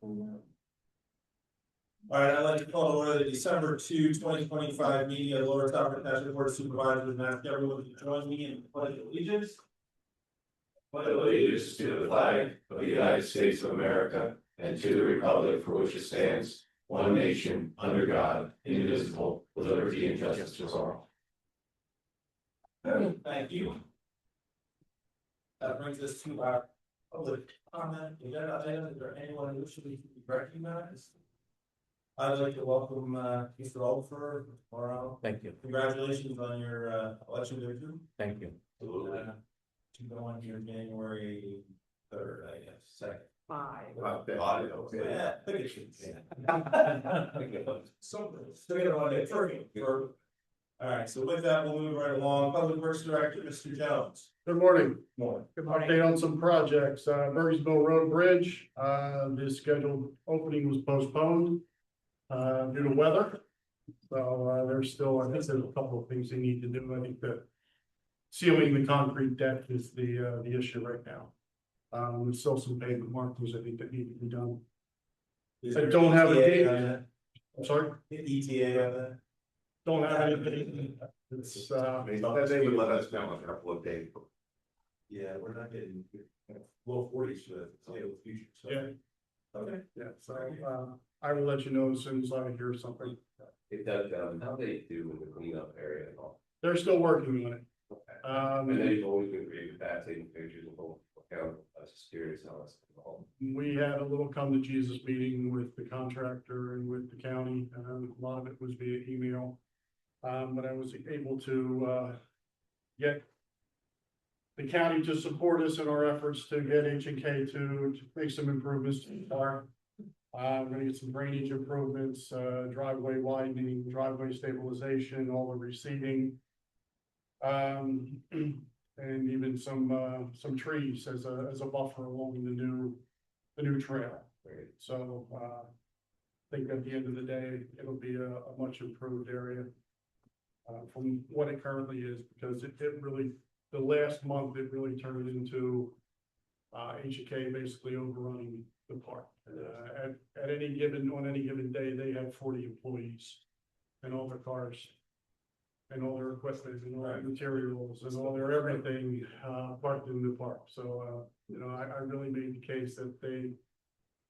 All right, I'd like to call to order the December 2, 2025 meeting of the Lower Township Township Board of Supervisors, and ask everyone to join me in the pledge of allegiance. Pledge allegiance to the flag of the United States of America and to the republic for which it stands, one nation, under God, indivisible, with liberty and justice for all. Thank you. That brings us to our public comment agenda item. Is there anyone who wishes to be recognized? I'd like to welcome Mr. Oliver. Thank you. Congratulations on your election victory. Thank you. To go on here January 3rd, I guess, second. Yeah. All right, so with that, we'll move right along. Public Works Director, Mr. Jones. Good morning. Morning. Update on some projects. Burgersville Road Bridge, the scheduled opening was postponed due to weather. So there's still, I think there's a couple of things they need to do. I think that sealing the concrete deck is the issue right now. There's still some pavement markings I think that need to be done. I don't have a date. I'm sorry? ETA on that? Don't have anything. It's They would let us know in a couple of days. Yeah, we're not getting low 40s for the foreseeable future. So. Yeah. Okay. Yeah, so I will let you know as soon as I hear something. It does, how they do with the cleanup area and all. They're still working on it. And they've always been great with that, taking pictures of all, I was just curious how that's involved. We had a little come to Jesus meeting with the contractor and with the county. A lot of it was via email. But I was able to get the county to support us in our efforts to get H&K to make some improvements to the park. We're gonna get some drainage improvements, driveway widening, driveway stabilization, all the reseeding. And even some trees as a buffer along the new trail. Great. So I think at the end of the day, it'll be a much improved area from what it currently is, because it really, the last month, it really turned into H&K basically overrunning the park. On any given day, they had 40 employees and all their cars and all their equipment and all their materials and all their everything parked in the park. So I really made the case that they,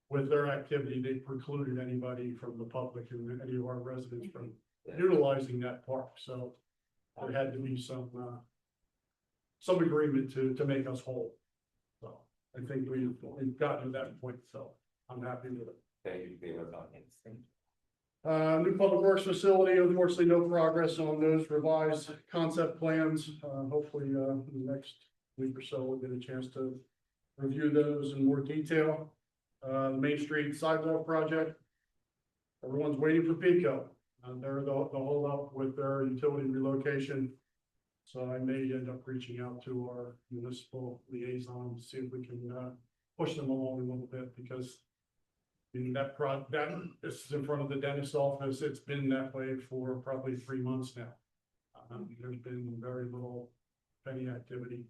with their activity, they precluded anybody from the public and any of our residents from utilizing that park. So there had to be some agreement to make us whole. So I think we've gotten to that point. So I'm happy with it. Thank you for being with us. New public works facility, unfortunately, no progress on those revised concept plans. Hopefully, in the next week or so, we'll get a chance to review those in more detail. Main Street sidewalk project. Everyone's waiting for Pico. They're the hold up with their utility relocation. So I may end up reaching out to our municipal liaison to see if we can push them along a little bit, because that this is in front of the dentist's office. It's been that way for probably 3 months now. There's been very little penny activity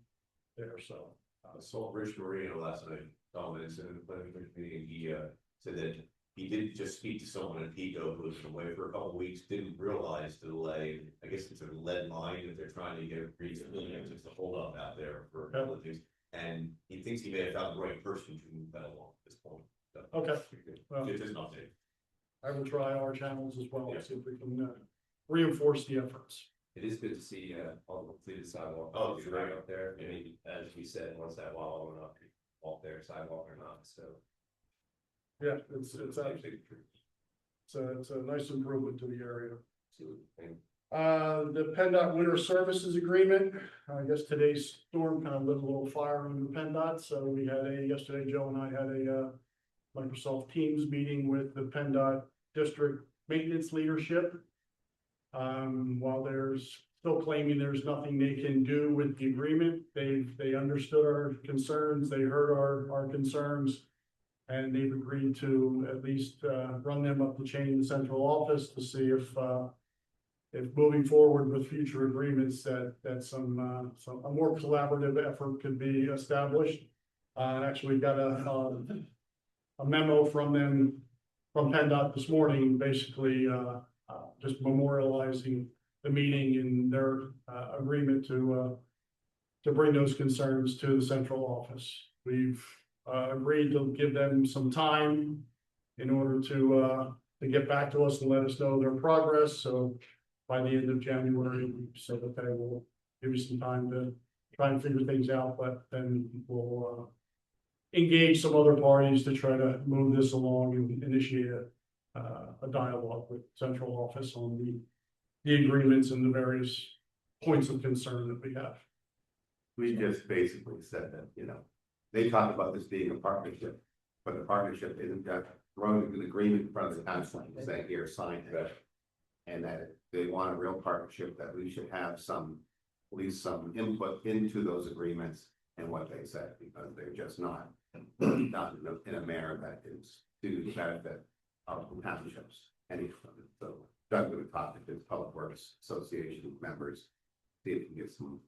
there. So I saw Rich Marino last night, comments in the planning meeting. He said that he didn't just speak to someone in Pico who was away for a couple of weeks, didn't realize the delay. I guess it's a lead line that they're trying to get recently, and it's a hold up out there for a couple of things. And he thinks he may have found the right person to move that along at this point. So, okay, well, it is an update. I will try our channels as well, Yeah. see if we can reinforce the efforts. It is good to see all the completed sidewalk. Oh, It's sure. right up there. I mean, as we said, once that wall went up, off their sidewalk or not, so. Yeah, it's actually, it's a nice improvement to the area. And The PennDOT Winter Services Agreement, I guess today's storm kind of lit a little fire under PennDOT. So we had yesterday, Joe and I had a Microsoft Teams meeting with the PennDOT district maintenance leadership. While there's still claiming there's nothing they can do with the agreement, they understood our concerns, they heard our concerns, and they've agreed to at least run them up the chain in the central office to see if moving forward with future agreements that a more collaborative effort could be established. Actually got a memo from them, from PennDOT this morning, basically, just memorializing the meeting and their, agreement to bring those concerns to the central office. We've, agreed to give them some time in order to get back to us and let us know their progress, so by the end of January, we said that they will give you some time to try and figure things out, but then we'll, engage some other parties to try to move this along and initiate a dialogue with central office on the agreements and the various points of concern that we have. We just basically said that, you know, they talk about this being a partnership, but the partnership isn't just throwing an agreement in front of the council and saying, here, sign it. And that they want a real partnership, that we should have some, at least some input into those agreements and what they said, because they're just not done in a manner that is to the benefit of the townships. And so Doug would talk to his Public Works Association members, see if we can get some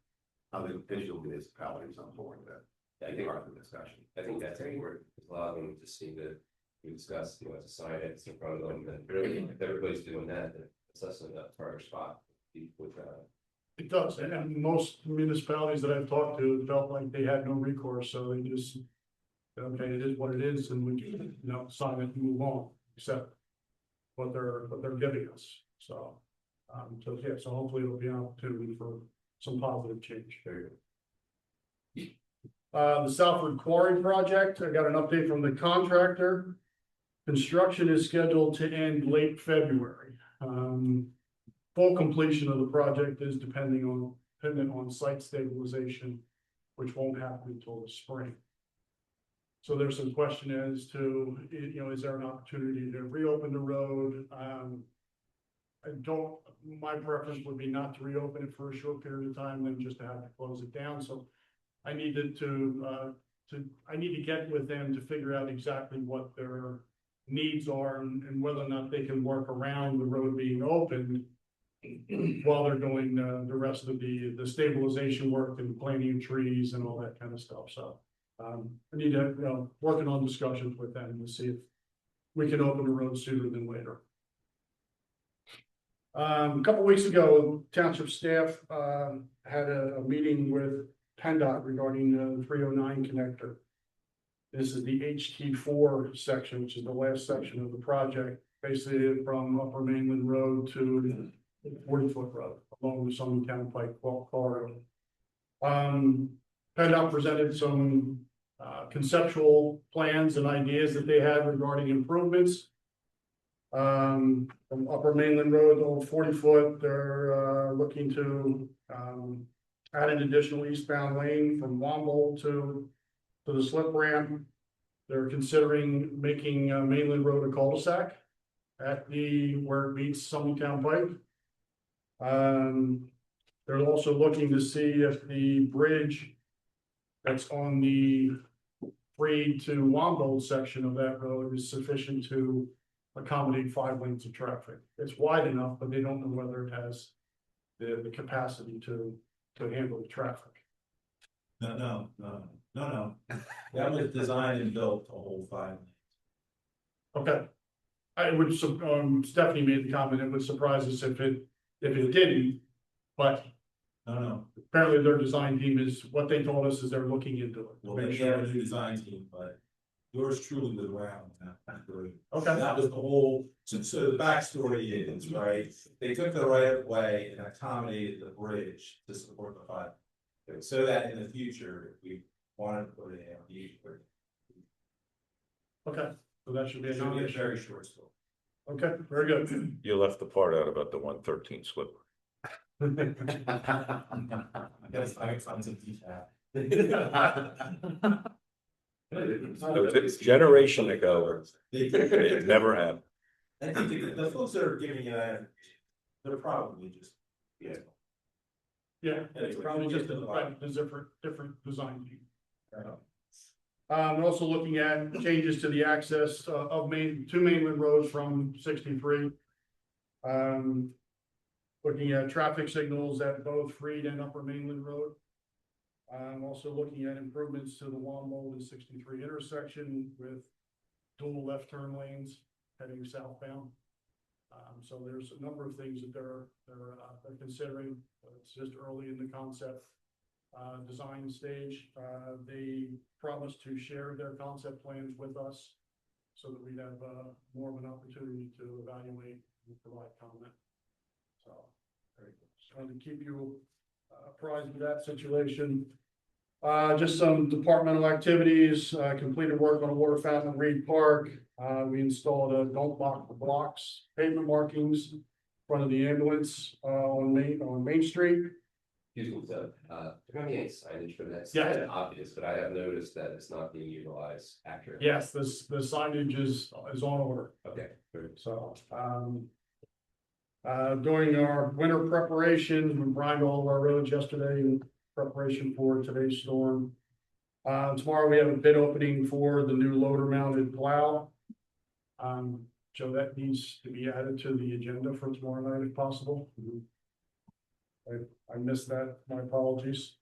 other official municipalities on board with that. I think, Part of the discussion. I think that's important, because a lot of them just seem to, we discuss, you know, to sign it, it's in front of them, and really, if everybody's doing that, then it's less than a harder spot. With, It does, and most municipalities that I've talked to felt like they had no recourse, so they just, okay, it is what it is, and we, you know, sign it and move on, accept what they're giving us, so. So yeah, so hopefully it'll be an opportunity for some positive change. The Southwood Quarry project, I got an update from the contractor. Construction is scheduled to end late February. Full completion of the project is dependent on site stabilization, which won't happen until the spring. So there's some question as to, you know, is there an opportunity to reopen the road? My preference would be not to reopen it for a short period of time, then just to have to close it down. So I needed I need to get with them to figure out exactly what their needs are and whether or not they can work around the road being opened while they're doing the rest of the stabilization work and planting trees and all that kind of stuff. So I need to, you know, working on discussions with them to see if we can open the road sooner than later. A couple weeks ago, township staff had a meeting with PennDOT regarding the 309 connector. This is the HT4 section, which is the last section of the project, basically from Upper Mainland Road to 40-foot road along the Summit Town Pike corridor. PennDOT presented some conceptual plans and ideas that they had regarding improvements. From Upper Mainland Road to 40-foot, they're looking to add an additional eastbound lane from Womble to the slip ramp. They're considering making Mainland Road a cul-de-sac at where it meets Summit Town Pike. They're also looking to see if the bridge that's on the Freed to Womble section of that road is sufficient to accommodate 5 lanes of traffic. It's wide enough, but they don't know whether it has the capacity to handle the traffic. No. That was designed and built to hold 5 lanes. Okay. I would, Stephanie made the comment, it would surprise us if it didn't, but No. apparently their design team is, what they told us is they're looking into it. Well, they have a new design team, but yours truly was around that. Okay. That was the whole, so the backstory is, right, they took the right of way and accommodated the bridge to support the 5. So that in the future, if we wanted to put it in, Okay, so that should be a it should be a non-issue. very short story. Okay, very good. You left the part out about the 113 slip. I guess I find some detail. It's a generation ago. It never happened. I think the folks that are giving you that, they're probably just, Yeah, it's probably just a different design team. We're also looking at changes to the access of two mainland roads from 63. Looking at traffic signals at both Freed and Upper Mainland Road. Also looking at improvements to the Womble and 63 intersection with dual left turn lanes heading southbound. So there's a number of things that they're considering. It's just early in the concept design stage. They promised to share their concept plans with us so that we'd have more of an opportunity to evaluate and provide comment. So just wanted to keep you apprised of that situation. Just some departmental activities, completed work on a water fountain at Reed Park. We installed a don't block the blocks pavement markings in front of the ambulance on Main Street. Excuse me, Doug, there might be any signage for that? It's Yeah. kind of obvious, but I have noticed that it's not being utilized accurately. Yes, the signage is on order. Okay, good. So, during our winter preparations, we brined all of our roads yesterday in preparation for today's storm. Tomorrow we have a bid opening for the new loader mounted plow. So that needs to be added to the agenda for tomorrow night if possible. I missed that, my apologies.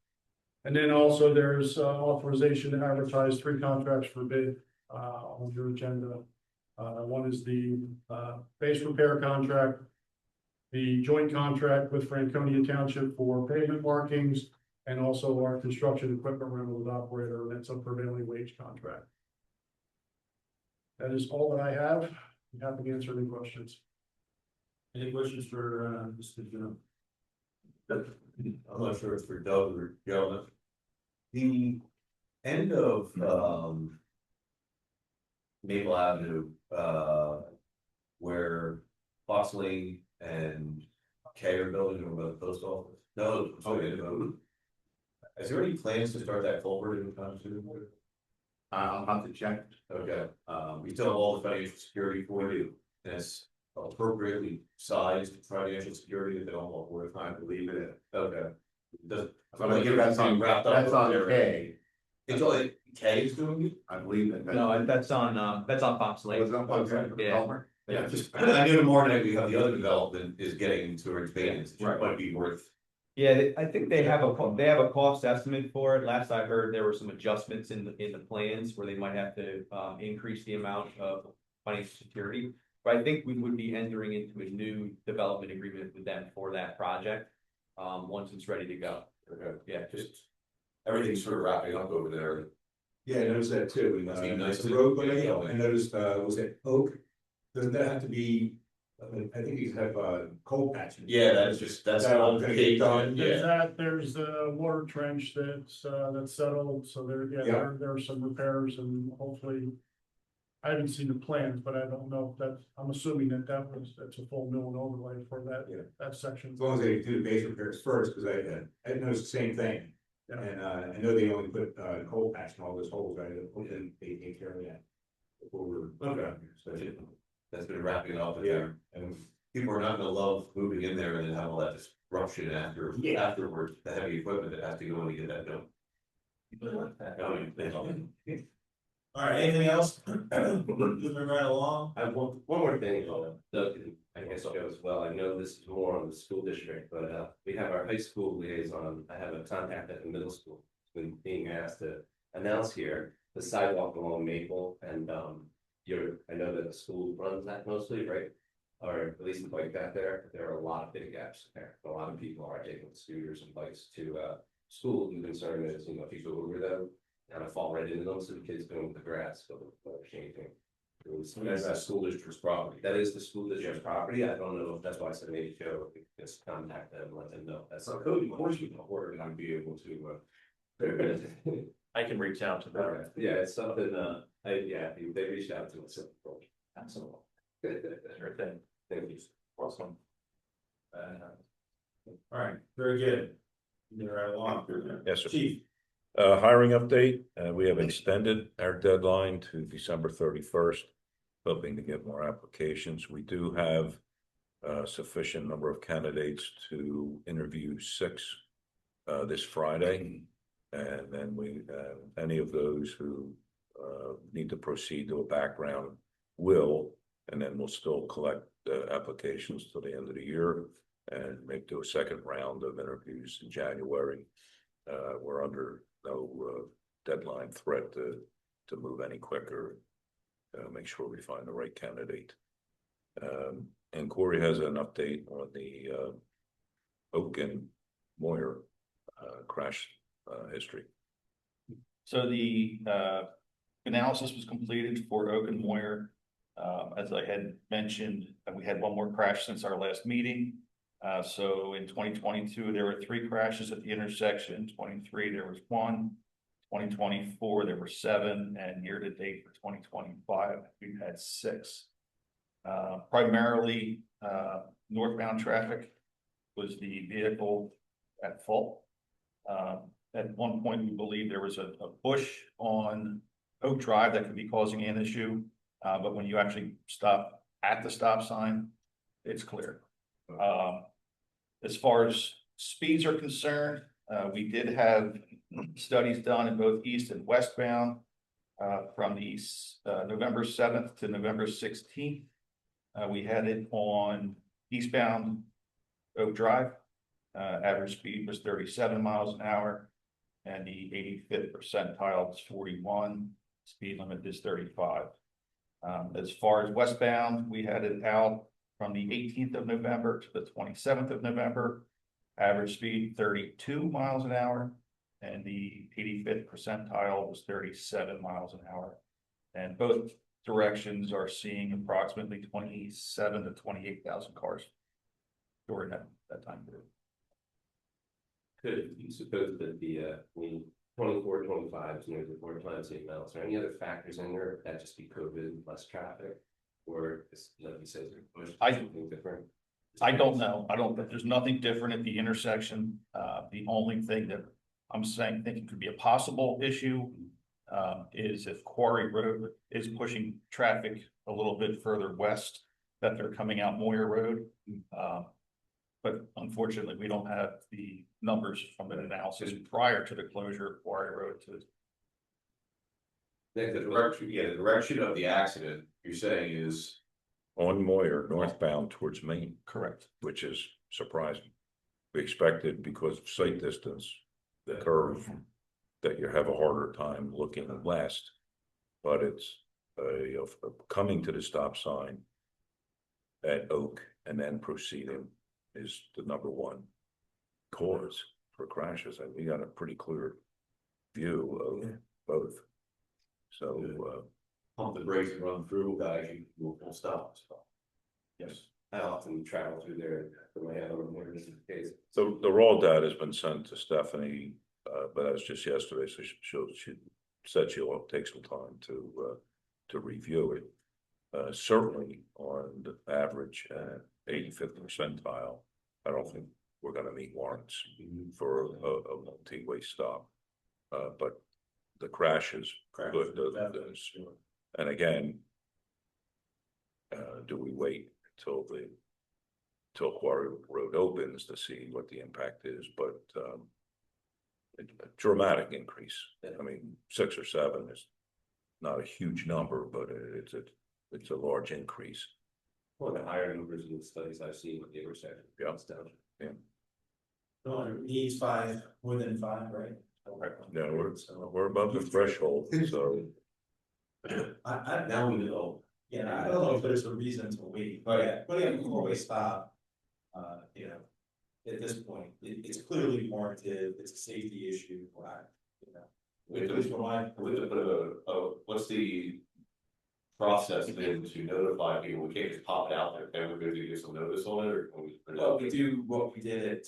And then also there's authorization to advertise 3 contracts for bid on your agenda. One is the base repair contract, the joint contract with Franconia Township for pavement markings, and also our construction equipment rental with operator, and that's a prevailing wage contract. That is all that I have. I'm happy to answer any questions. Any questions for, Mr. Jones? I'm not sure if it's for Doug or Joe. The end of, Maple Avenue, where Fox Lane and K are building over the post office. No, okay, no. Is there any plans to start that culvert in time soon? I'll have to check. Okay, we still have all the financial security for you, and it's appropriately sized financial security that they don't want worth. I believe it is. Okay. Does. But I think that's on, that's on K. It's only K is doing it? I believe that. No, that's on Fox Lane. Was that Fox Lane? Yeah. Yeah, just, I knew the more that we have the other development is getting towards maintenance, it might be worth. Yeah, I think they have a cost estimate for it. Last I heard, there were some adjustments in the plans where they might have to increase the amount of financial security. But I think we would be entering into a new development agreement with them for that project, once it's ready to go. Okay. Yeah, Just, everything's sort of wrapping up over there. Yeah, I noticed that too. Must be nice The to- roadway, I noticed, was it oak? Doesn't that have to be, I think these have, coal patches. Yeah, that's That all gonna get done? There's that, there's the water trench that's settled, so Yeah. there are some repairs and hopefully. I haven't seen the plans, but I don't know if I'm assuming that's a full mill and overlay for Yeah. that section. As long as they do the base repairs first, because I noticed the same thing. Yeah. And, I know they only put, coal patch in all those holes, right, and they take care of that. Before we're. Okay. So, That's been wrapping up there, and people are not gonna love moving in there and then have all that disruption afterwards, the heavy equipment that has to go in to get that done. All right, anything else? Moving right along. I have one more thing, Doug, and I guess Joe as well. I know this is more on the school district, but we have our high school liaison. I have a contact at the middle school. Been being asked to announce here the sidewalk along Maple and I know that the school runs that mostly, right? Or at least the bike path there. There are a lot of big gaps there. A lot of people are taking scooters and bikes to school. The concern is, if you go over them, kind of fall right into them, so the kids go into the grass, go changing. That's the school district's property. That is the school district's property. I don't know if that's why I said maybe Joe, we could just contact them and let them know. That's So not code enforcement order, and I'd be able to, I can reach out to them. Okay, yeah, it's something, they reached out to us. Absolutely. Sure Sure thing. Thank you. Awesome. All right, very good. Moving right along. Yes, sir. Chief. Hiring update, we have extended our deadline to December 31st, hoping to get more applications. We do have a sufficient number of candidates to interview 6 this Friday. And then any of those who need to proceed to a background will, and then we'll still collect applications till the end of the year and maybe do a second round of interviews in January. We're under no deadline threat to move any quicker. make sure we find the right candidate. And Corey has an update on the Oak and Moyer crash history. So the analysis was completed for Oak and Moyer. As I had mentioned, we had one more crash since our last meeting. So in 2022, there were 3 crashes at the intersection. 23, there was 1. 2024, there were 7, and year to date for 2025, we've had 6. Primarily, northbound traffic was the vehicle at fault. At one point, we believe there was a bush on Oak Drive that could be causing an issue. But when you actually stop at the stop sign, it's clear. As far as speeds are concerned, we did have studies done in both east and westbound from the November 7th to November 16th. We had it on eastbound Oak Drive. Average speed was 37 miles an hour, and the 85th percentile was 41. Speed limit is 35. As far as westbound, we had it out from the 18th of November to the 27th of November. Average speed 32 miles an hour, and the 85th percentile was 37 miles an hour. And both directions are seeing approximately 27 to 28,000 cars during that time period. Could you suppose that the, 24, 25, the 4 times the amount, is there any other factors in there? That just be COVID, less traffic, or like you said, something different? I don't know. There's nothing different at the intersection. The only thing that I'm thinking could be a possible issue is if Quarry Road is pushing traffic a little bit further west, that they're coming out Moyer Road. But unfortunately, we don't have the numbers from an analysis prior to the closure of Quarry Road to. The direction of the accident, you're saying is On Moyer, northbound towards Maine, Correct. which is surprising. We expected, because of sight distance, the curve, that you have a harder time looking west. But it's coming to the stop sign at Oak and then proceeding is the #1 cause for crashes. And we got a pretty clear view of both. So pump the brakes and run through, guys, you will full stop. Yes. I often travel through there, put my head on where this is the case. so the raw data has been sent to Stephanie, but that was just yesterday, so she said she'll take some time to review it. Certainly on the average 85th percentile, I don't think we're gonna meet warrants for a multi-way stop. But the crashes, and again, do we wait till Quarry Road opens to see what the impact is? But a dramatic increase. I mean, 6 or 7 is not a huge number, but it's a large increase. One of the higher numbers in the studies I've seen with the intersection. Yeah. It's down. No, it needs 5, more than 5, right? Yeah, we're above the threshold, so. Now we know. Yeah, I don't know if there's a reason to wait, but putting a 4-way stop, at this point, it's clearly warranted, it's a safety issue, at least from my. What's the process then to notify people? We can't just pop it out there, and we're gonna give some notice on it, or can we? Well, we do what we did at.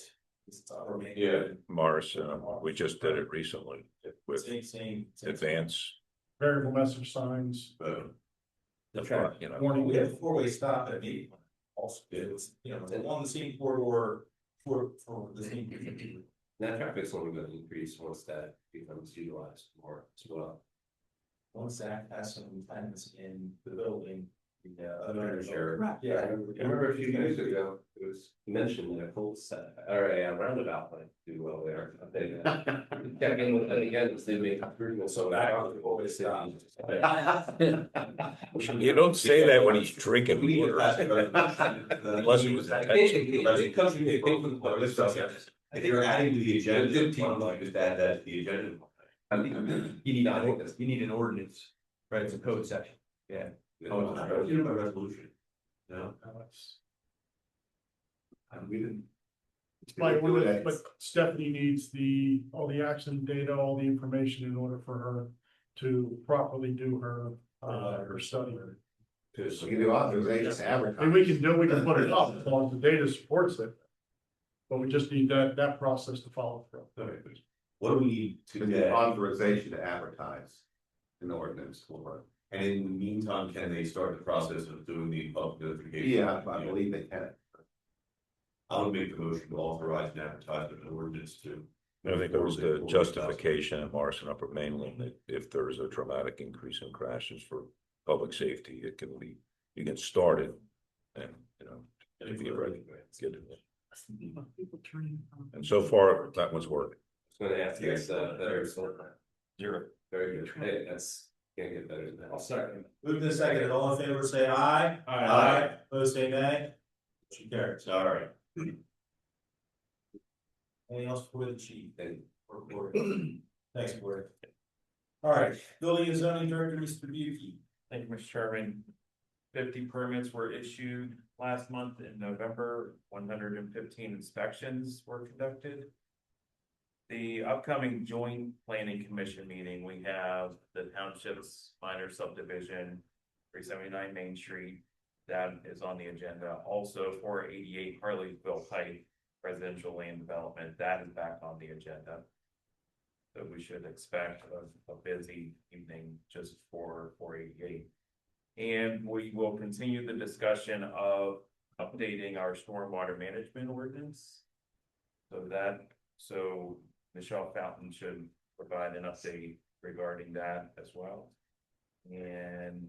Yeah. Morris, we just did it recently with Same. advance. Variable message signs. The front, Warning, we have a 4-way stop at me. Also, it's, along the same corridor for the same. That traffic's only going to increase once that becomes utilized more as well. Once that has some plans in the building. Sure. Yeah. I remember a few years ago, it was mentioned that a full set or a roundabout might do well there. I think check in with them again to see if they make improvements. So You don't say that when he's drinking water. Unless it was It comes from the stuff. If you're adding to the agenda, just add that to the agenda. I think you need an ordinance, right? It's a code section. Yeah. Oh, I don't know my resolution. No, We didn't. Like, but Stephanie needs all the accident data, all the information in order for her to properly do her study. We can do authorization to advertise. And we can put it up as long as the data supports it. But we just need that process to follow through. what do we need We need today? authorization to advertise an ordinance for. And in the meantime, can they start the process of doing the public notification? Yeah, I believe they can. I would make the motion to authorize an advertisement of ordinance to. I think there was the justification at Morrison Upper Mainland that if there's a dramatic increase in crashes for public safety, it can be, you can start it. And, you know, if you're ready, get it. And so far, that one's working. I was gonna ask you, better, Zero. very good, hey, that's, can't get better than that. I'll second. Move to second, all in favor, say aye. Aye. Opposed, say nay. Motion carries. All right. Anything else for the chief? And Or board? Thanks, board. All right, building and zoning director, Mr. Buki. Thank you, Mr. Chairman. 50 permits were issued last month in November, 115 inspections were conducted. The upcoming joint planning commission meeting, we have the township's minor subdivision, 379 Main Street. That is on the agenda. Also 488 Harleysville Pike residential land development, that is back on the agenda. So we should expect a busy evening just for 488. And we will continue the discussion of updating our stormwater management ordinance. So Michelle Fountain should provide an update regarding that as well. And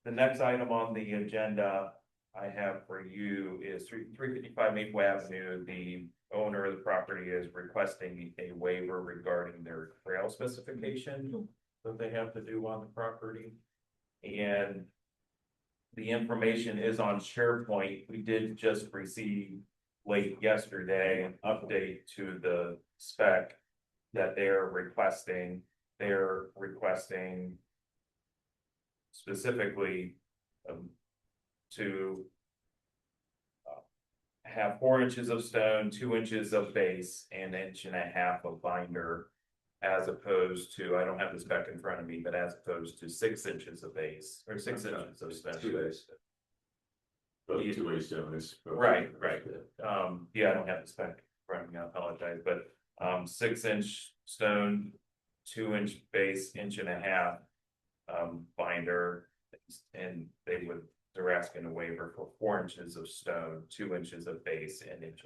the next item on the agenda I have for you is 355 Maple Avenue. The owner of the property is requesting a waiver regarding their trail specification that they have to do on the property. And the information is on SharePoint. We did just receive late yesterday an update to the spec that they're requesting. They're requesting specifically to have 4 inches of stone, 2 inches of base, and 1.5 inches of binder, as opposed to, I don't have the spec in front of me, but as opposed to 6 inches of base or 6 inches of stone. 2 days. But 2 ways down is. Right. Yeah, I don't have the spec in front of me, I apologize, but 6-inch stone, 2-inch base, 1.5 inch binder, and they're asking a waiver for 4 inches of stone, 2 inches of base, and 1.5 inch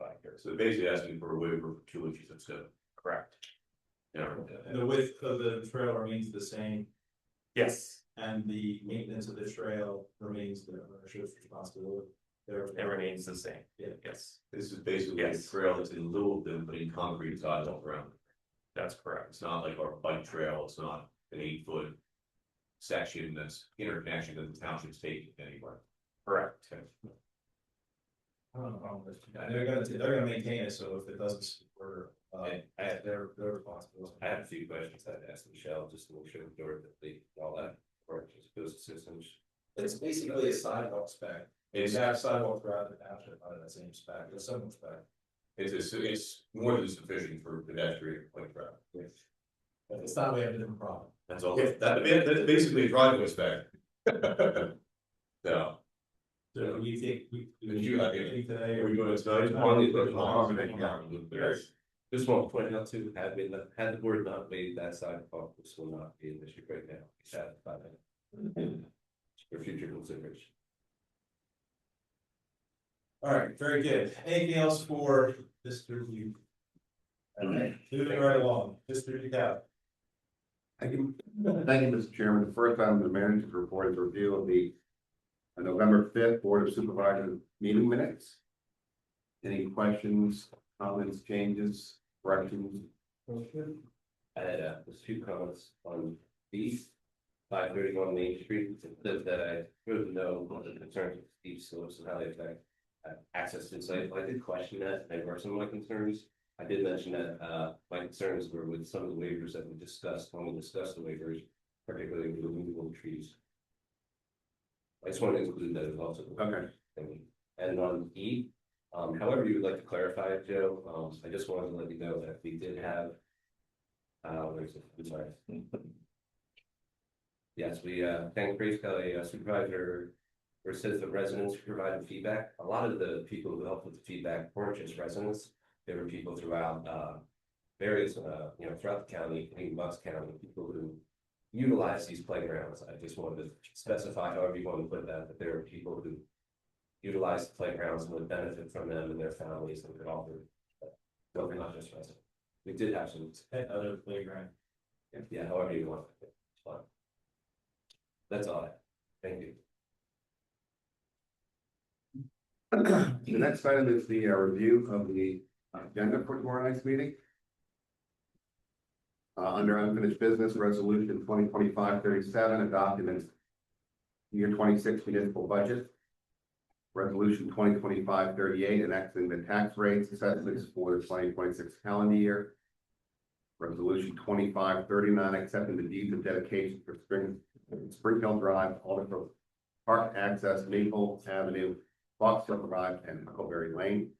binder. So basically asking for a waiver for 2 inches of stone. Correct. Yeah. And the width of the trail remains the same, Yes, and the maintenance of the trail remains the ownership's responsibility. it remains the same. Yeah. Yes, This is basically a Yes. trail that's in lieu of them putting concrete tiles all around. that's correct. It's not like our bike trail, it's not an 8-foot section that's interconnection that the township's taking anywhere. Correct. I don't know, problem with it. They're gonna maintain it, so if it doesn't, we're, they're responsible. I have a few questions I'd ask Michelle, just to make sure we're doing all that, or just goes to systems. It's basically a sidewalk spec. It's have sidewalk throughout the township under that same spec, it's similar spec. It's more than sufficient for pedestrian bike travel. But it's not, we have a different problem. That's all, that's basically a driveway spec. No. So we think, Did you, think today, are we doing it tonight? Yes. Just want to point out too, had the board not made that sidewalk, this will not be an issue right now. Be satisfied with it. For future consideration. all right, very good. Anything else for Mr. Yu? Moving right along, Mr. Ducal. Thank you, Mr. Chairman. The first item on the manager's report is a review of the November 5th Board of Supervisors meeting minutes. Any questions, comments, changes, corrections? I had just 2 comments on these. 531 Main Street, that I really know one of the concerns with steep slopes and how they affect access to the site. But I did question that. They were some of my concerns. I did mention that my concerns were with some of the waivers that we discussed when we discussed the waivers. particularly the removal of trees. I just wanted to include that as well. Okay. And on E, however you would like to clarify it, Joe, I just wanted to let you know that we did have. Where's it? I'm sorry. Yes, we thank Grace Kelly, supervisor, where it says the residents who provided feedback. A lot of the people who helped with the feedback weren't just residents. There were people throughout various, throughout the county, including Bucks County, people who utilize these playgrounds. I just wanted to specify, however you want to put that there are people who utilize the playgrounds and would benefit from them and their families and could offer. No, we're not just residents. We did have some Other playground. yeah, however you want. It's fine. That's all. Thank you. The next item is the review of the agenda for tomorrow night's meeting. Under unfinished business, resolution 2025-37, a document year 26 municipal budget. Resolution 2025-38, enacting the tax rates assessments for the 2026 calendar year. Resolution 25-39, accepting the deeds of dedication for Spring Hill Drive, Aldergrove Park Access, Maple Avenue, Fox Hill Drive, and Huckleberry Lane.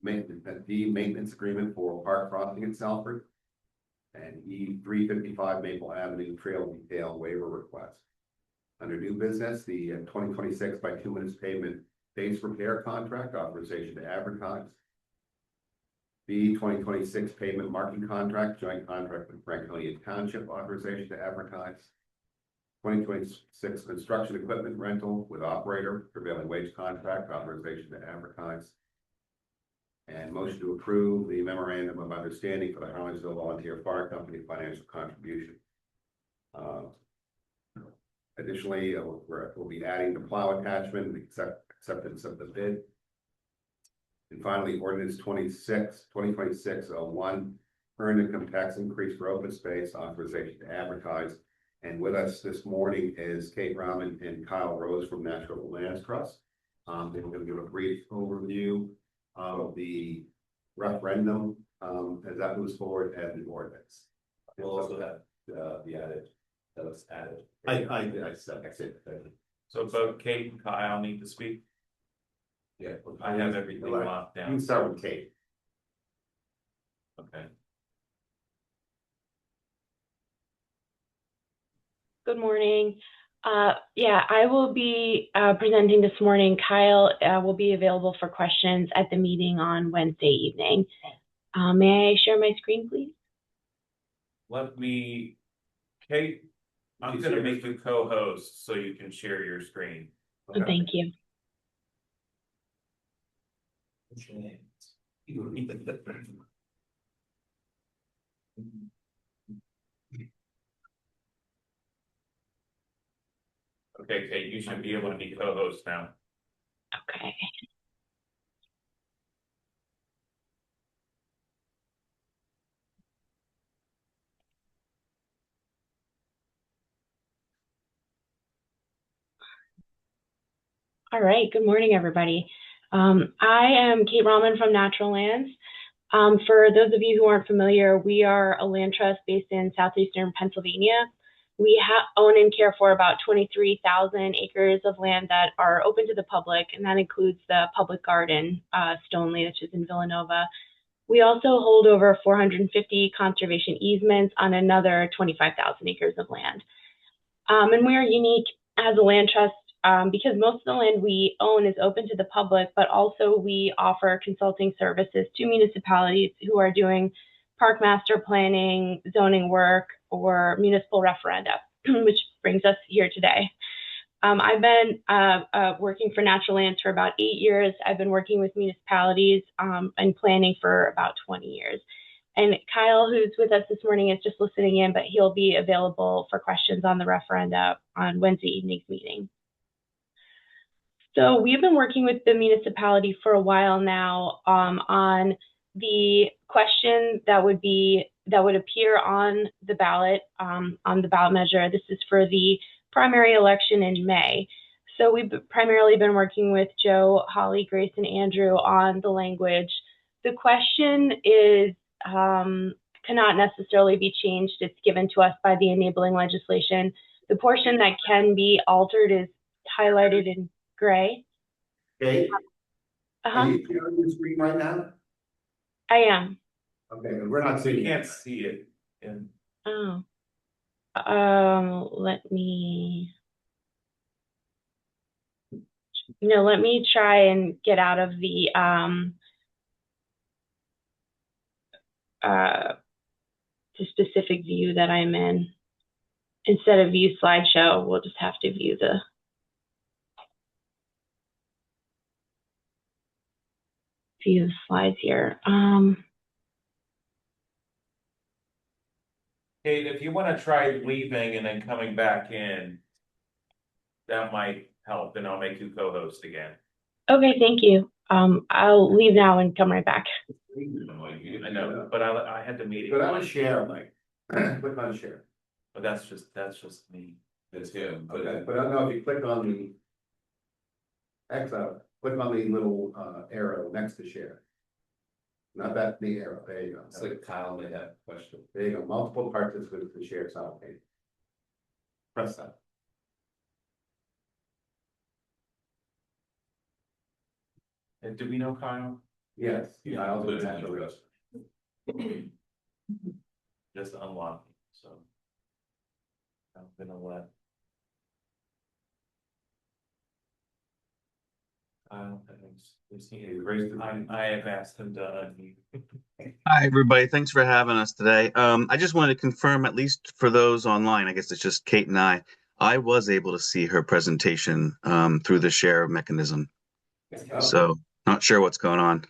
Maintenance agreement for park crossing in Salford. And E 355 Maple Avenue Trail Detail Waiver Request. Under new business, the 2026 by 2 minutes pavement base repair contract authorization to advertise. B 2026 pavement marking contract, joint contract with Franconia Township authorization to advertise. 2026 construction equipment rental with operator prevailing wage contract authorization to advertise. And motion to approve the memorandum of understanding for the Harlingsville Volunteer Fire Company financial contribution. Additionally, we'll be adding the plow attachment, acceptance of the bid. And finally, ordinance 2026-01, earned income tax increase for open space, authorization to advertise. And with us this morning is Kate Rahman and Kyle Rose from Natural Lands Trust. They were going to give a brief overview of the referendum as that moves forward and the ordinance. We'll also have the added, that was added. I said. So both Kate and Kyle need to speak. Yeah. I have everything locked You down. can start with Kate. Okay. Good morning. Yeah, I will be presenting this morning. Kyle will be available for questions at the meeting on Wednesday evening. May I share my screen, please? Kate, I'm going to make you co-host so you can share your screen. Okay. Thank you. Okay, Kate, you should be able to be co-host now. Okay. All right, good morning, everybody. I am Kate Rahman from Natural Lands. For those of you who aren't familiar, we are a land trust based in southeastern Pennsylvania. We own and care for about 23,000 acres of land that are open to the public, and that includes the public garden, Stoneley, which is in Villanova. We also hold over 450 conservation easements on another 25,000 acres of land. And we are unique as a land trust because most of the land we own is open to the public, but also we offer consulting services to municipalities who are doing park master planning, zoning work, or municipal referenda, which brings us here today. I've been working for Natural Lands for about 8 years. I've been working with municipalities and planning for about 20 years. And Kyle, who's with us this morning, is just listening in, but he'll be available for questions on the referenda on Wednesday evening's meeting. So we've been working with the municipality for a while now on the question that would appear on the ballot measure. This is for the primary election in May. So we've primarily been working with Joe, Holly, Grace, and Andrew on the language. The question is kind cannot necessarily be changed. It's given to us by the enabling legislation. The portion that can be altered is highlighted in gray. Okay, are Uh-huh, you sharing the screen right now? I am. Okay, we're not seeing You it. can't see it. And Oh. Let me. Let me try and get out of the specific view that I'm in. Instead of view slideshow, we'll just have to view the slides here. Kate, if you want to try leaving and then coming back in, that might help, and I'll make you co-host again. Okay, thank you. I'll leave now and come right back. I know, but I had the meeting. But on share, Mike, click on share. But that's just me. That's him, Okay, but I don't know if you click on the X out, click on the little arrow next to share. Not that the arrow, there you go. It's like Kyle may have a question. There you go, multiple participants to share simultaneously. Press that. And do we know Kyle? Yes, yeah, I'll do that. Just unlock, so. I'm gonna let. I have asked him to unmute. Hi, everybody. Thanks for having us today. I just wanted to confirm, at least for those online, I guess it's just Kate and I was able to see her presentation through the share mechanism. So not sure what's going on.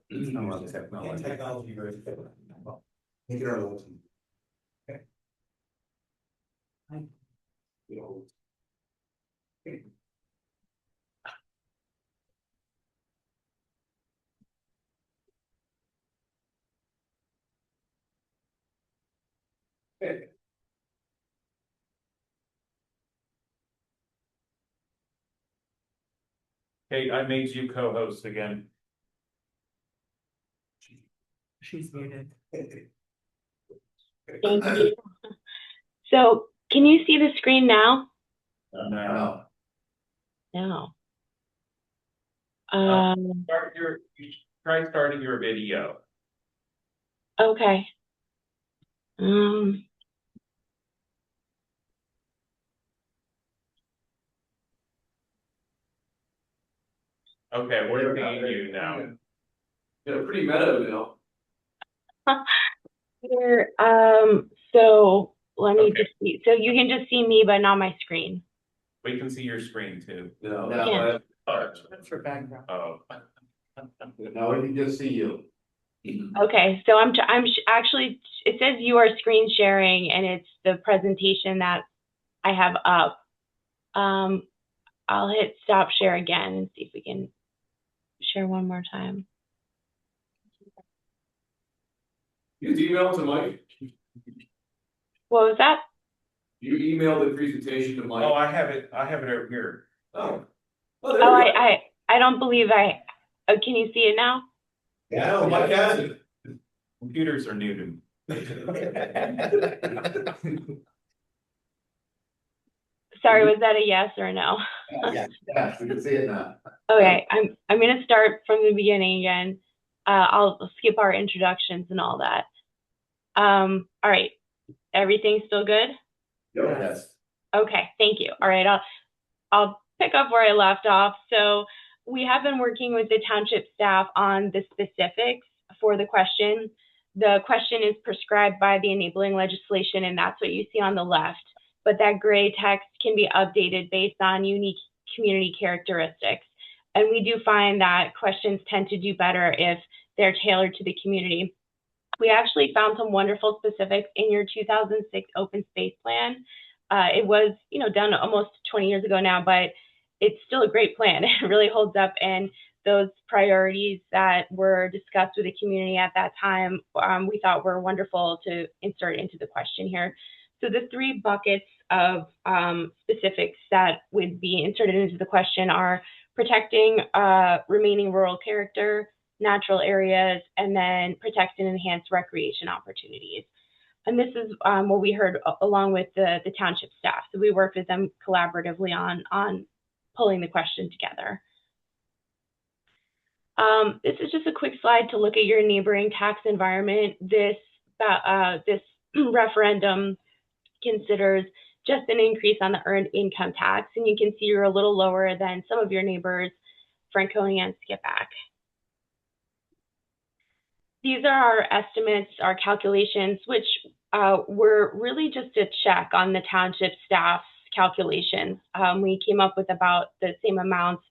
Technology very different. Make it our own. Okay. You know. Kate, I made you co-host again. She's muted. Thank you. So, can you see the screen now? No. No. Try starting your video. Okay. Okay, we're seeing you now. You're pretty meta now. Here, so let me Okay. just see. So you can just see me, but not my screen. We can see your screen too. No. Yeah. For background. Oh. No, we can just see you. Okay, so actually, it says you are screen sharing, and it's the presentation that I have up. I'll hit stop share again and see if we can share one more time. You emailed to Mike? What was that? You emailed the presentation to Mike? Oh, I have it over here. Oh. Oh, I don't believe can you see it now? Yeah, Mike has it. Computers are new to me. Sorry, was that a yes or a no? Yeah, we can see it now. Okay, I'm gonna start from the beginning again. I'll skip our introductions and all that. All right, everything still good? Yes. Okay, thank you. All right, I'll pick up where I left off. So we have been working with the township staff on the specifics for the question. The question is prescribed by the enabling legislation, and that's what you see on the left. But that gray text can be updated based on unique community characteristics. And we do find that questions tend to do better if they're tailored to the community. We actually found some wonderful specifics in your 2006 open space plan. It was, done almost 20 years ago now, but it's still a great plan. It really holds up, and those priorities that were discussed with the community at that time, we thought were wonderful to insert into the question here. So the three buckets of specifics that would be inserted into the question are protecting remaining rural character, natural areas, and then protect and enhance recreation opportunities. And this is what we heard along with the township staff. So we worked with them collaboratively on pulling the question together. This is just a quick slide to look at your neighboring tax environment. This referendum considers just an increase on the earned income tax, and you can see you're a little lower than some of your neighbors, Franconia and Skippack. These are our estimates, our calculations, which were really just a check on the township staff's calculations. We came up with about the same amounts.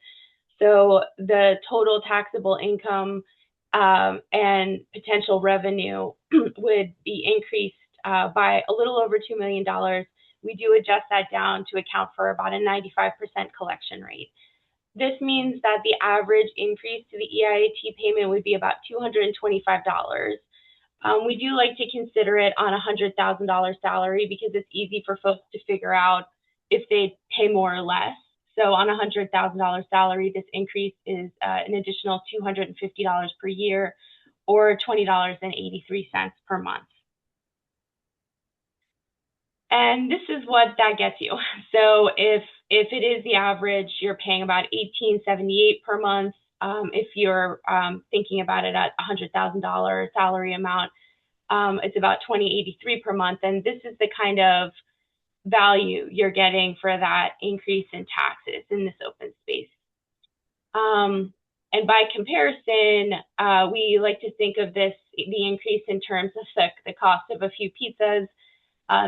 So the total taxable income and potential revenue would be increased by a little over $2 million. We do adjust that down to account for about a 95% collection rate. This means that the average increase to the EIAT payment would be about $225. We do like to consider it on a $100,000 salary because it's easy for folks to figure out if they pay more or less. So on a $100,000 salary, this increase is an additional $250 per year or $20.83 per month. And this is what that gets you. So if it is the average, you're paying about $1,878 per month. If you're thinking about it at $100,000 salary amount, it's about $2,083 per month. And this is the kind of value you're getting for that increase in taxes in this open space. And by comparison, we like to think of the increase in terms of the cost of a few pizzas.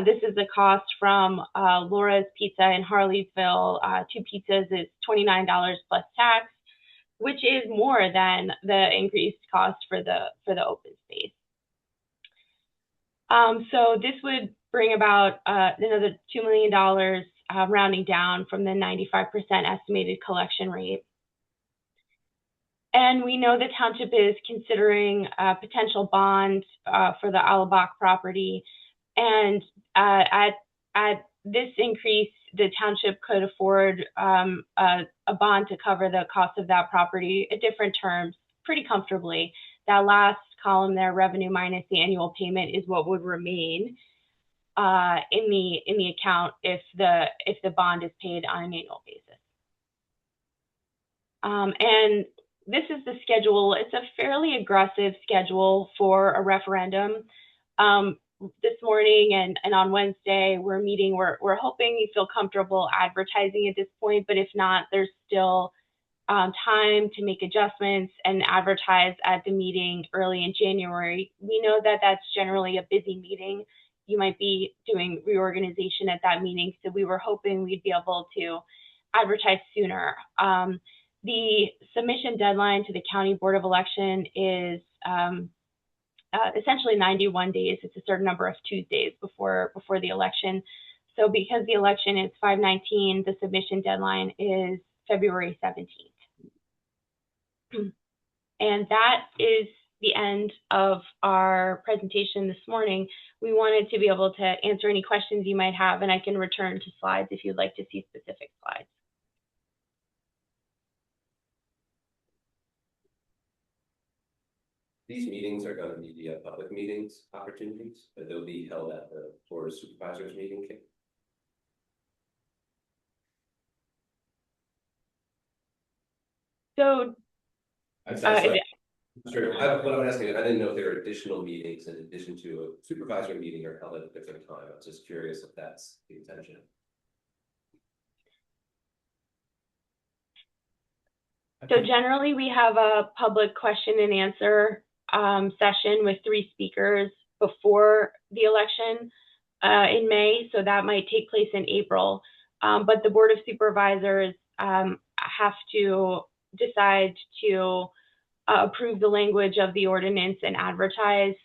This is the cost from Laura's Pizza in Harleysville. 2 pizzas is $29 plus tax, which is more than the increased cost for the open space. So this would bring about another $2 million, rounding down from the 95% estimated collection rate. And we know the township is considering a potential bond for the Alabach property. And at this increase, the township could afford a bond to cover the cost of that property at different terms pretty comfortably. That last column there, revenue minus the annual payment, is what would remain in the account if the bond is paid on an annual basis. And this is the schedule. It's a fairly aggressive schedule for a referendum. This morning and on Wednesday, we're meeting. We're hoping you feel comfortable advertising at this point, but if not, there's still time to make adjustments and advertise at the meeting early in January. We know that that's generally a busy meeting. You might be doing reorganization at that meeting, so we were hoping we'd be able to advertise sooner. The submission deadline to the County Board of Election is essentially 91 days. It's a certain number of Tuesdays before the election. So because the election is 5/19, the submission deadline is February 17th. And that is the end of our presentation this morning. We wanted to be able to answer any questions you might have, and I can return to slides if you'd like to see specific slides. These meetings are going to be the public meetings opportunities, but they'll be held at the Board of Supervisors meeting. So, sure. What I'm asking, I didn't know if there are additional meetings in addition to a supervisor meeting or held at a different time. I was just curious if that's the intention. So generally, we have a public question and answer session with 3 speakers before the election in May. So that might take place in April. But the Board of Supervisors have to decide to approve the language of the ordinance and advertise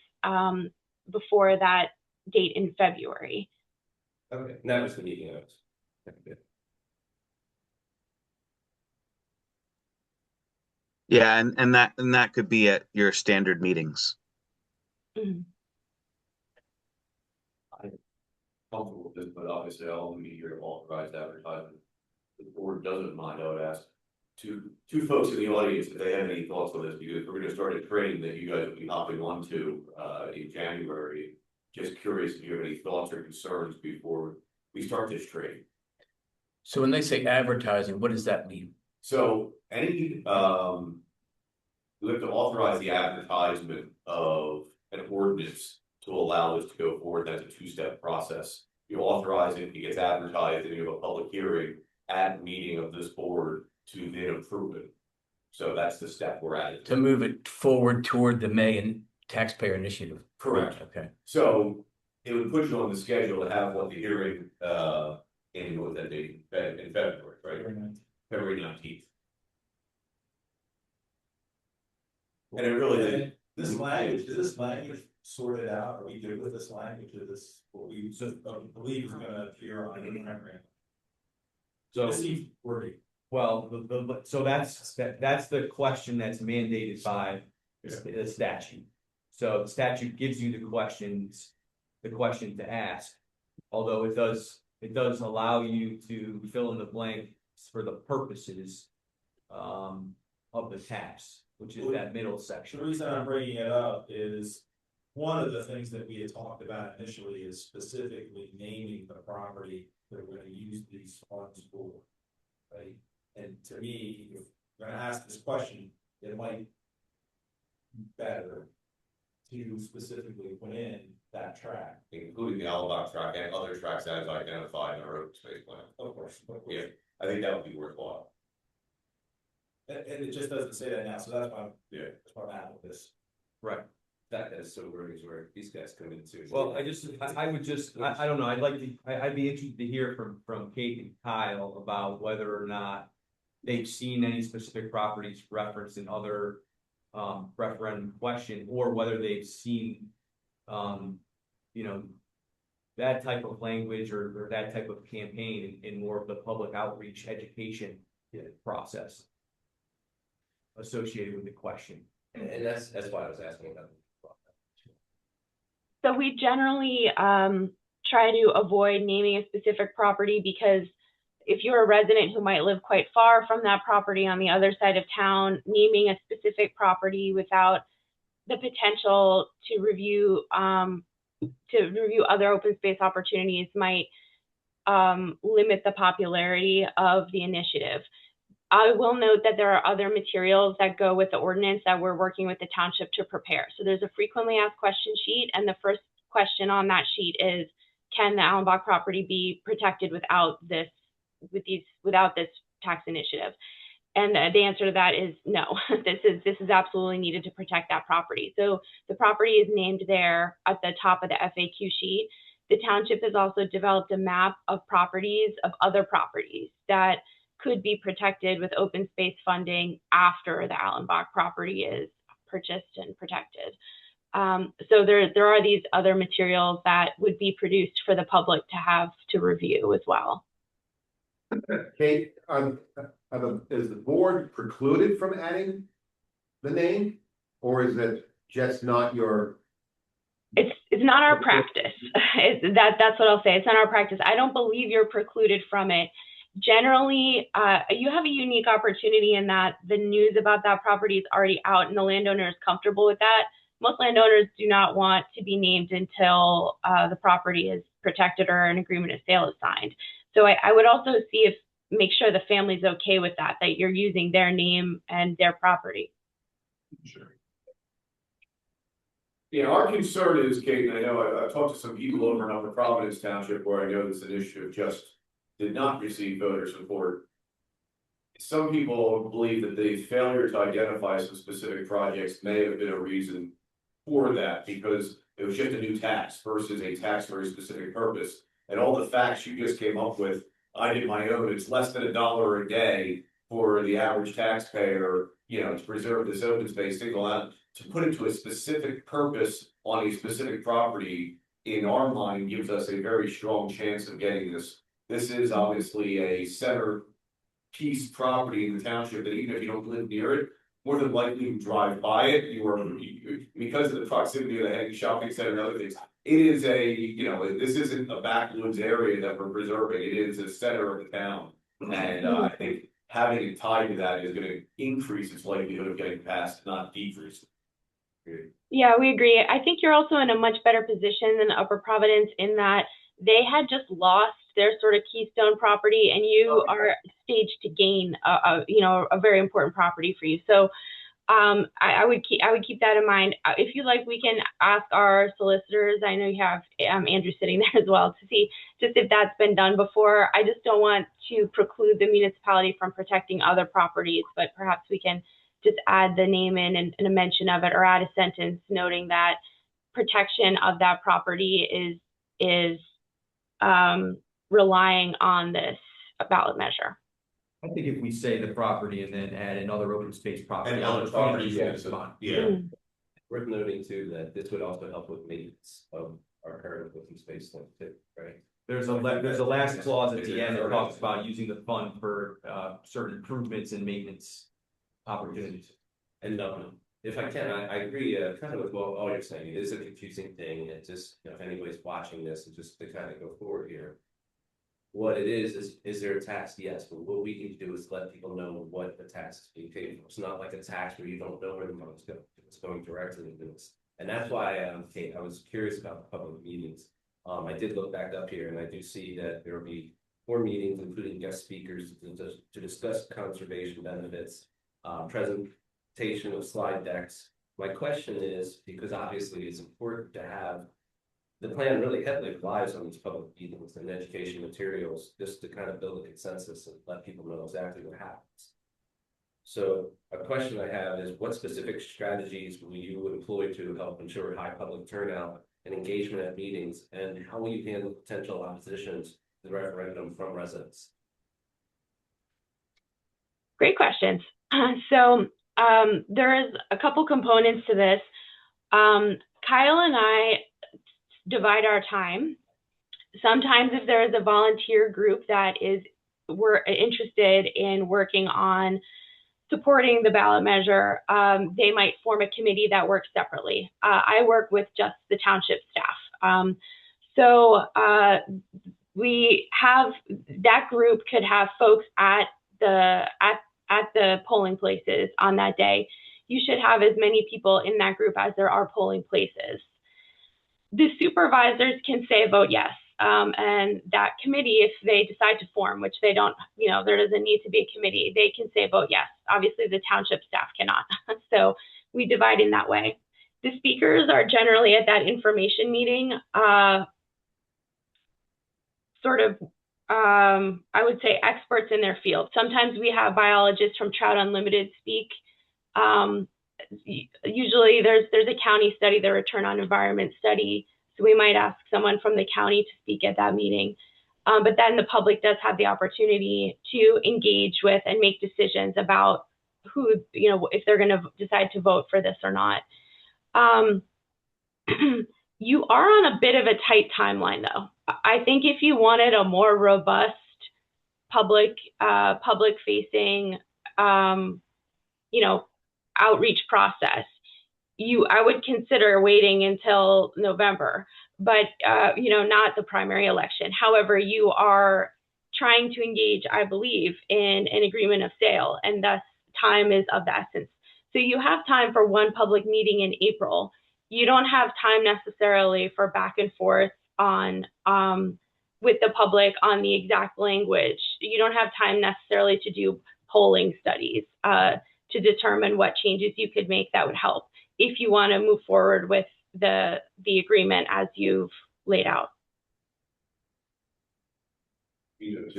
before that date in February. Okay, and that was the meeting I was. Okay. Yeah, and that could be at your standard meetings. Mm-hmm. I'm comfortable with this, but obviously all the media authorized advertising. The board doesn't mind, I would ask two folks in the audience, if they have any thoughts on this, because we're gonna start a training that you guys will be hopping onto, in January. Just curious if you have any thoughts or concerns before we start this training. So when they say advertising, what does that mean? So any, we have to authorize the advertisement of an ordinance to allow this to go forward. That's a two-step process. You authorize it, it gets advertised, and you have a public hearing at a meeting of this board to then approve it. So that's the step we're at. To move it forward toward the May and taxpayer initiative? Correct. Okay. So it would put you on the schedule to have what the hearing, in what that date, in February, right? February 19th. And it really, This language, is this language sorted out? Are we good with this language? Is this what we believe is gonna appear on the memory? So, Wording. well, so that's the question that's mandated by the statute. So the statute gives you the question to ask, although it does allow you to fill in the blank for the purposes of the tax, which is that middle section. The reason I'm bringing it up is one of the things that we had talked about initially is specifically naming the property that we're gonna use these funds for. Right, and to me, if we're gonna ask this question, it might be better to specifically put in that track. including the Alabama track and other tracks as identified in our open space plan. Of course. Yeah, I think that would be worthwhile. And it just doesn't say that now, so that's why, Yeah. that's why I'm at with this. Right. That is so where these guys come into. Well, I would just, I don't know, I'd be interested to hear from Kate and Kyle about whether or not they've seen any specific properties referenced in other referendum question, or whether they've seen, that type of language or that type of campaign in more of the public outreach education process associated with the question. And that's why I was asking about. So we generally try to avoid naming a specific property because if you're a resident who might live quite far from that property on the other side of town, naming a specific property without the potential to review other open space opportunities might limit the popularity of the initiative. I will note that there are other materials that go with the ordinance that we're working with the township to prepare. So there's a frequently asked question sheet, and the first question on that sheet is, can the Allenbach property be protected without this tax initiative? And the answer to that is no. This is absolutely needed to protect that property. So the property is named there at the top of the FAQ sheet. The township has also developed a map of properties, of other properties that could be protected with open space funding after the Allenbach property is purchased and protected. So there are these other materials that would be produced for the public to have to review as well. Kate, is the board precluded from adding the name? Or is it just not your? It's not our practice. That's what I'll say. It's not our practice. I don't believe you're precluded from it. Generally, you have a unique opportunity in that the news about that property is already out and the landowner is comfortable with that. Most landowners do not want to be named until the property is protected or an agreement of sale is signed. So I would also make sure the family's okay with that you're using their name and their property. Sure. Yeah, our concern is, Kate, and I know I've talked to some people over in Upper Providence Township where I know this initiative just did not receive voter support. Some people believe that the failure to identify some specific projects may have been a reason for that, because it was just a new tax versus a tax for a specific purpose. And all the facts you just came up with, I did my own, it's less than $1 a day for the average taxpayer, to preserve this open space, single out, to put it to a specific purpose on a specific property, in our mind, gives us a very strong chance of getting this. This is obviously a center piece property in the township that even if you don't live near it, more than likely you drive by it, because of the proximity of the heavy shopping center and other things. It is this isn't a backwoods area that we're preserving. It is a center of the town. And I think having it tied to that is gonna increase its likelihood of getting passed, not decrease. Yeah, we agree. I think you're also in a much better position than Upper Providence in that they had just lost their sort of keystone property, and you are staged to gain a very important property for you. So I would keep that in mind. If you like, we can ask our solicitors. I know you have Andrew sitting there as well to see just if that's been done before. I just don't want to preclude the municipality from protecting other properties, but perhaps we can just add the name in and a mention of it, or add a sentence noting that protection of that property is relying on this ballot measure. I think if we say the property and then add another open space property. And other properties, yeah, yeah. Worth noting too, that this would also help with maintenance of our current open space thing too, right? There's a last clause at the end that talks about using the fund for certain improvements and maintenance opportunities. And if I can, I agree kind of with what all you're saying. It is a confusing thing. It just, if anybody's watching this, and just to kind of go forward here. What it is there a tax? Yes, but what we need to do is let people know what the tax is being paid for. It's not like a tax where you don't know where the money's going. It's going directly into this. And that's why, Kate, I was curious about the public meetings. I did look back up here, and I do see that there will be 4 meetings, including guest speakers, to discuss conservation benefits, presentation of slide decks. My question is, because obviously it's important to have, the plan really heavily relies on these public meetings and education materials just to kind of build a consensus and let people know exactly what happens. So a question I have is, what specific strategies will you employ to help ensure high public turnout and engagement at meetings, and how will you handle potential oppositions to the referendum from residents? Great questions. So there is a couple components to this. Kyle and I divide our time. Sometimes if there is a volunteer group that we're interested in working on supporting the ballot measure, they might form a committee that works separately. I work with just the township staff. We have, that group could have folks at the polling places on that day. You should have as many people in that group as there are polling places. The supervisors can say vote yes. And that committee, if they decide to form, which they don't, there doesn't need to be a committee, they can say vote yes. Obviously, the township staff cannot. So we divide in that way. The speakers are generally at that information meeting, I would say experts in their field. Sometimes we have biologists from Trout Unlimited speak. Usually there's a county study, the return on environment study. So we might ask someone from the county to speak at that meeting. But then the public does have the opportunity to engage with and make decisions about who, if they're going to decide to vote for this or not. You are on a bit of a tight timeline, though. I think if you wanted a more robust public-facing, outreach process, I would consider waiting until November, but not the primary election. However, you are trying to engage, I believe, in an agreement of sale, and thus time is of the essence. So you have time for one public meeting in April. You don't have time necessarily for back and forth on with the public on the exact language. You don't have time necessarily to do polling studies to determine what changes you could make that would help if you want to move forward with the agreement as you've laid out. I'm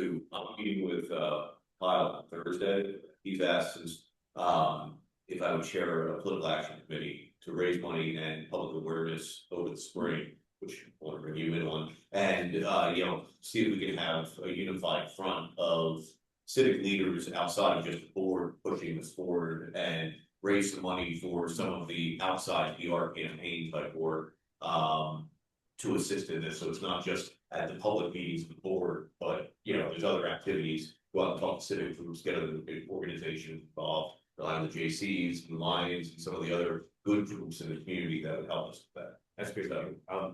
meeting with Kyle on Thursday. He's asked us if I would chair a political action committee to raise money and public awareness over the spring, which I want to bring you in on, and see if we can have a unified front of civic leaders outside of just the board pushing this forward and raise some money for some of the outside PR campaigns by board to assist in this. So it's not just at the public meetings of the board, but there's other activities. Go out and talk to civic groups, get other organizations involved, rely on the JCs and Lions and some of the other good groups in the community that would help us with that. That's great,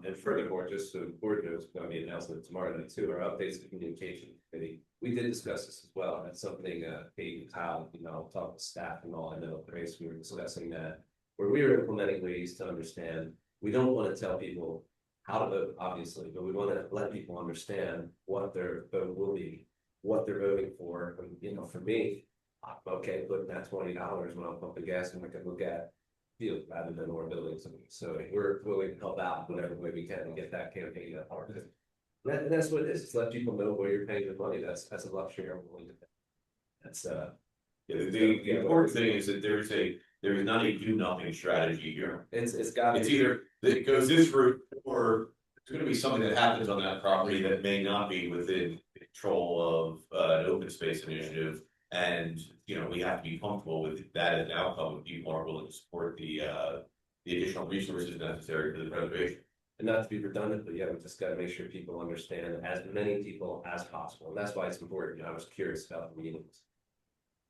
and furthermore, just so the board knows, I mean, announcement tomorrow night too, our updates to communication committee. We did discuss this as well, that's something, Kate and Kyle, talk with staff and all, I know, Grace, we were discussing that. Where we were implementing ways to understand, we don't want to tell people how to vote, obviously, but we want to let people understand what their vote will be, what they're voting for, for me, I'm okay, putting that $20 when I'm pumping gas, and I can look at field rather than more buildings. So we're willing to help out whatever way we can and get that campaign up. And that's what it is. It's let people know where you're paying the money. That's a luxury I'm willing to pay. That's Yeah, the important thing is that there is not a do nothing strategy here. it's got It's either that it goes this route, or it's gonna be something that happens on that property that may not be within control of an open space initiative. And, we have to be comfortable with that as an outcome, if people are willing to support the additional resources necessary for the preservation. and not to be redundant, but yeah, we just gotta make sure people understand as many people as possible. And that's why it's important. I was curious about the meetings.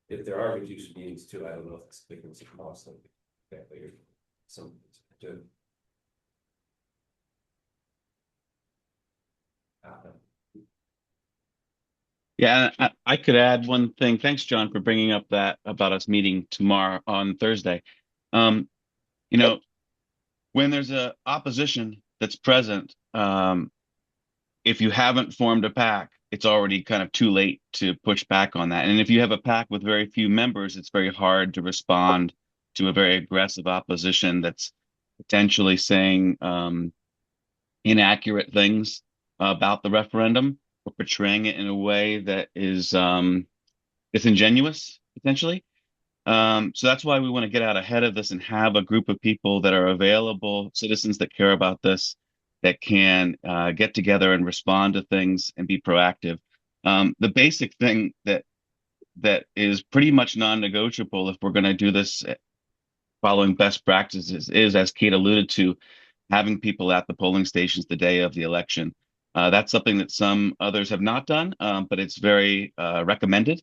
If there are reduced meetings too, I don't know if it's because of cost. Some to. Yeah, I could add one thing. Thanks, John, for bringing up that about us meeting tomorrow on Thursday. You know, when there's a opposition that's present, if you haven't formed a PAC, it's already kind of too late to push back on that. And if you have a PAC with very few members, it's very hard to respond to a very aggressive opposition that's potentially saying inaccurate things about the referendum, or portraying it in a way that is disingenuous, potentially. So that's why we want to get out ahead of this and have a group of people that are available, citizens that care about this, that can get together and respond to things and be proactive. The basic thing that is pretty much non-negotiable if we're going to do this following best practices is, as Kate alluded to, having people at the polling stations the day of the election. That's something that some others have not done, but it's very recommended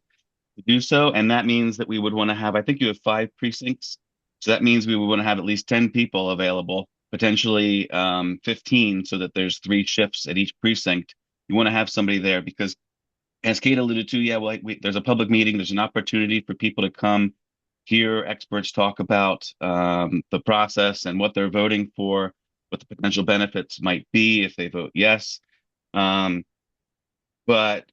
to do so. And that means that we would want to have, I think you have 5 precincts. So that means we would want to have at least 10 people available, potentially 15, so that there's 3 shifts at each precinct. You want to have somebody there because, as Kate alluded to, yeah, well, there's a public meeting. There's an opportunity for people to come hear experts talk about the process and what they're voting for, what the potential benefits might be if they vote yes. But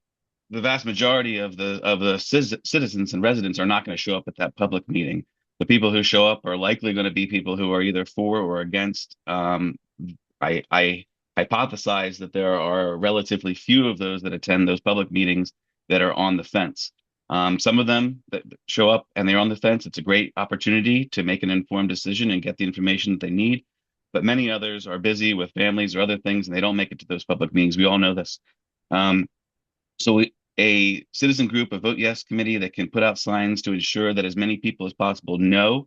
the vast majority of the citizens and residents are not going to show up at that public meeting. The people who show up are likely going to be people who are either for or against. I hypothesize that there are relatively few of those that attend those public meetings that are on the fence. Some of them that show up and they're on the fence, it's a great opportunity to make an informed decision and get the information that they need. But many others are busy with families or other things, and they don't make it to those public meetings. We all know this. So a citizen group, a Vote Yes committee that can put out signs to ensure that as many people as possible know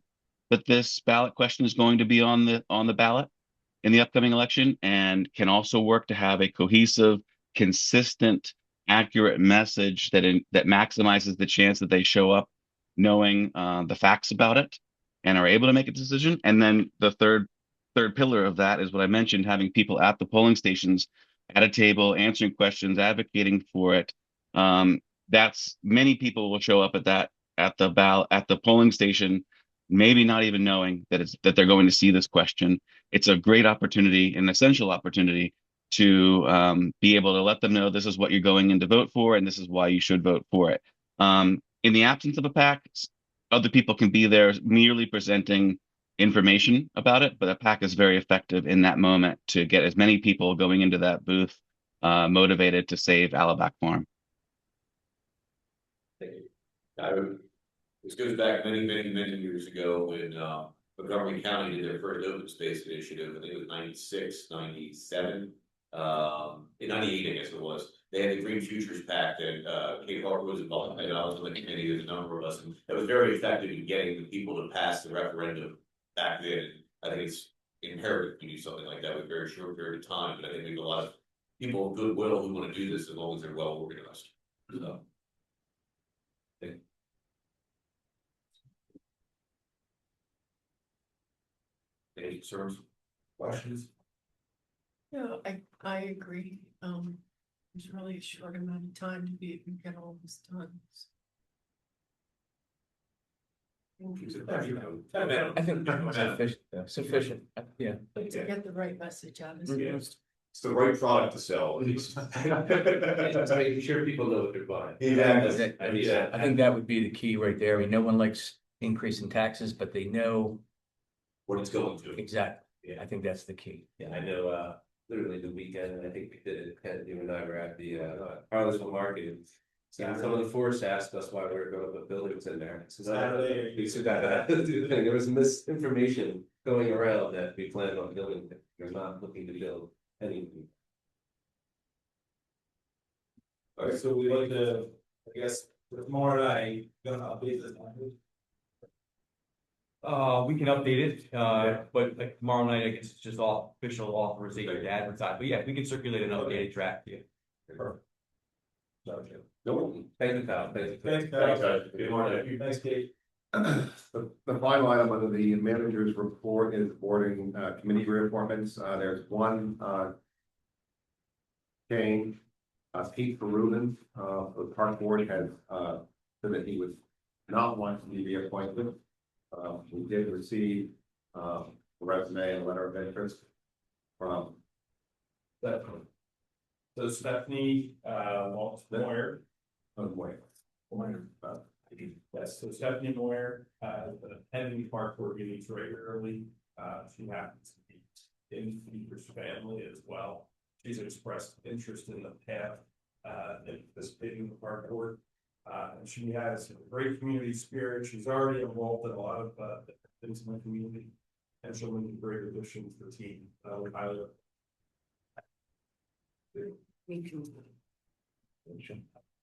that this ballot question is going to be on the ballot in the upcoming election, and can also work to have a cohesive, consistent, accurate message that maximizes the chance that they show up knowing the facts about it and are able to make a decision. And then the third pillar of that is what I mentioned, having people at the polling stations at a table, answering questions, advocating for it. That's many people will show up at the polling station, maybe not even knowing that they're going to see this question. It's a great opportunity, an essential opportunity to be able to let them know this is what you're going in to vote for, and this is why you should vote for it. In the absence of a PAC, other people can be there merely presenting information about it, but a PAC is very effective in that moment to get as many people going into that booth motivated to save Alabac Farm. Thank you. This goes back many years ago when Montgomery County did their first open space initiative. I think it was 96, 97, in 98, I guess it was. They had the Green Futures Pact, and Kate Harper was involved. I was on the committee, there's a number of us, and that was very effective in getting the people to pass the referendum back then. I think it's imperative to do something like that with a very short period of time, but I think there's a lot of people of goodwill who want to do this as long as they're well organized. So, any concerns, questions? Yeah, I agree. It's really a short amount of time to be able to get all this done. I think sufficient, yeah. But to get the right message out is. Yes. It's the right product to sell, at least. Just making sure people know what they're buying. Exactly. I mean, Yeah. I think that would be the key right there. I mean, no one likes increasing taxes, but they know What it's going to. exactly. Yeah. I think that's the key. Yeah, I know, literally the weekend, I think we did it, Ken, you and I were at the, Harlesville Market. So some of the forest asked us why we were going to put buildings in there. So Saturday. we forgot to do the thing. There was misinformation going around that we planned on building. We're not looking to build anything. All right, so we like to, I guess, tomorrow night, gonna update this language. We can update it, but like tomorrow night, I guess it's just all official authorization to advertise, but yeah, we can circulate an updated draft to you. Perfect. Okay. Thank you, Kyle. Thank you. Thanks, guys. Good morning. Thanks, Kate. The final item under the manager's report is boarding, committee reappointments. There's one, change. Pete Peruden, the park board has, said that he would not want to be reappointed. We did receive, a resume and a letter of interest from. So Stephanie, Moyer. Yes, so Stephanie Moyer, attending the park board meetings regularly. She happens to be in Peter's family as well. She's expressed interest in the path, in participating in the park board. And she has a great community spirit. She's already involved in a lot of, things in the community. And she'll make a great addition to the team. We highly.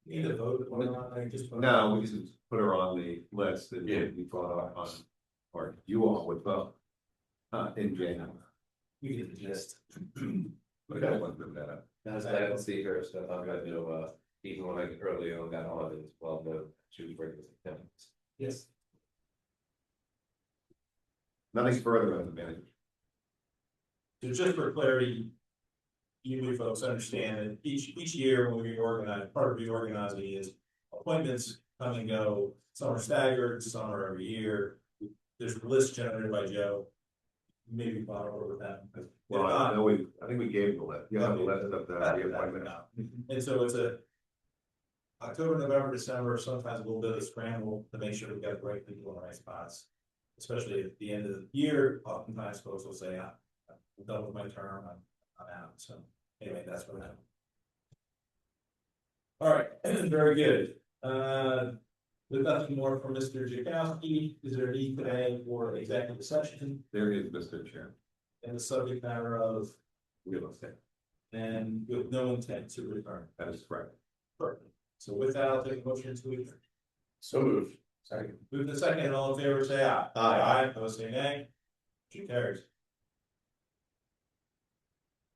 Need a vote on it, just. No, we just put her on the list and we thought on, or you all would vote. In January. We get the gist. But I want to bring that up. I don't see her, so I'm gonna do, even when I get early on, got on it, well, no, she was breaking the attendance. Yes. Nothing further on the manager. So just for clarity, you folks understand that each year when we reorganize, part of reorganizing is appointments come and go. Some are staggered, some are every year. There's a list generated by Joe. Maybe follow over with that. Well, I think we gave the list. You have the list of the appointment. And so it's a October, November, December, sometimes a little bit of a scramble to make sure we've got the right people in the right spots. Especially at the end of the year, oftentimes folks will say, I'm done with my term, I'm out. So anyway, that's what happened. All right, very good. With nothing more from Mr. Jakowski, is there a need today for executive session? There is, Mr. Chair. And the subject matter of Real estate. and with no intent to return. That is correct. Perfect. So with that, I'll take a motion to adjourn. So moved. Second. Move the second, all in favor, say aye. Aye. Opposed, say nay. Motion carries.